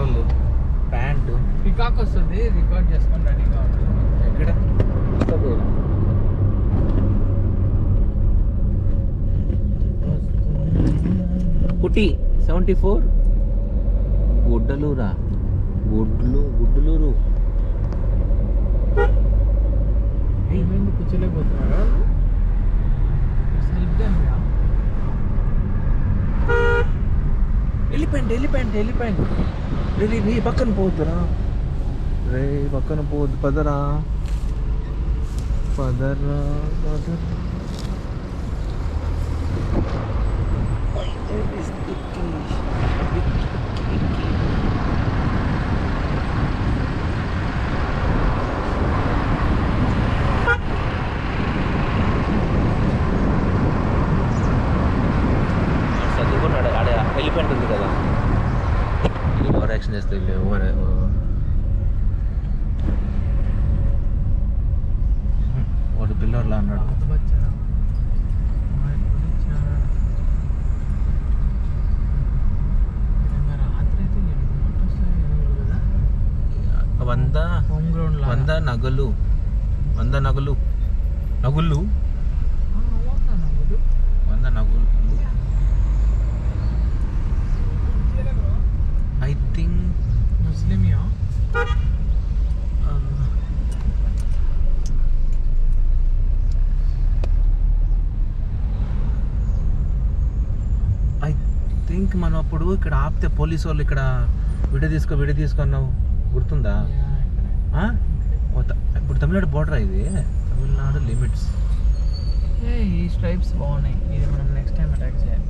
Petrol, pant. Peacock వస్తుంది, record చేసుకొని రెడీగా ఉంటుంది. ఎక్కడ పుట్టి 74 గుడ్డలూరా, గుడ్డలూరు. ఏమైంది కూర్చోలేకపోతున్నారా? వెళ్ళిపోయింది. నీ పక్కన పోద్దురా, పక్కన పోద్దు. పదరా. చదువుకున్నాడు ఆడ వెళ్ళిపోయింటుంది కదా. ఓవర్ యాక్షన్ చేస్తే వాడు పిల్లర్లా అన్నాడు. వంద నగలు ఐ థింక్ ముస్లిమియా. ఐ థింక్ మనం అప్పుడు ఇక్కడ ఆపితే పోలీసు వాళ్ళు ఇక్కడ వీడియో తీసుకున్నావు గుర్తుందా? ఇప్పుడు తమిళనాడు బోర్డర్ ఇది, తమిళనాడు లిమిట్స్. ఈ స్ట్రైప్స్ బాగున్నాయి, ఇది మనం నెక్స్ట్ టైం అటాక్ చేయాలి.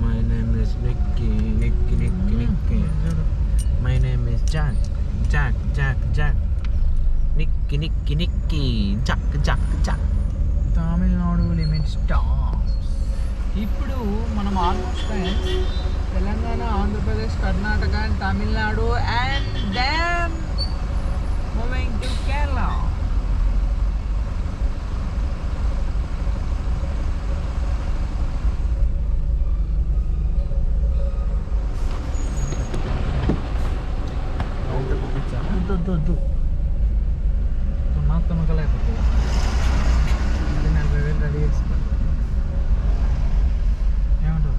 My name is Nikki. My name is Jack. Nikki Jack. Tamil Nadu limit stops. ఇప్పుడు మనం almost Telangana, Andhra Pradesh, Karnataka and Tamil Nadu and then moving to Kerala. వద్దు తుమ్మకలైపోతుంది. 40,000 రెడీ చేసుకో. ఏమంటారు?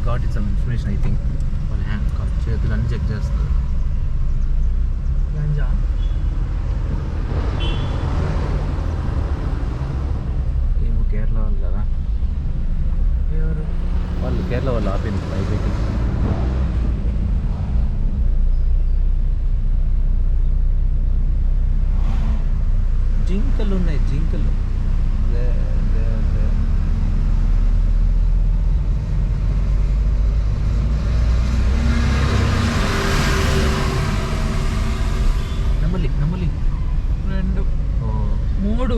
got it some information, I think. వాళ్ళ చేతులు అన్నీ చెక్ చేస్తారు. గంజా ఏమో కేరళ వాళ్ళు కదా. ఎవరు వాళ్ళు కేరళ వాళ్ళు ఆపింది బైక్. జింకలు ఉన్నాయి, జింకలు. నెమలి 2 3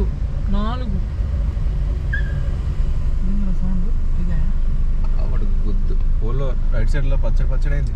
4 సౌండ్ ఇదే గుద్దు పోలో రైట్ సైడ్లో పచ్చడి అయింది.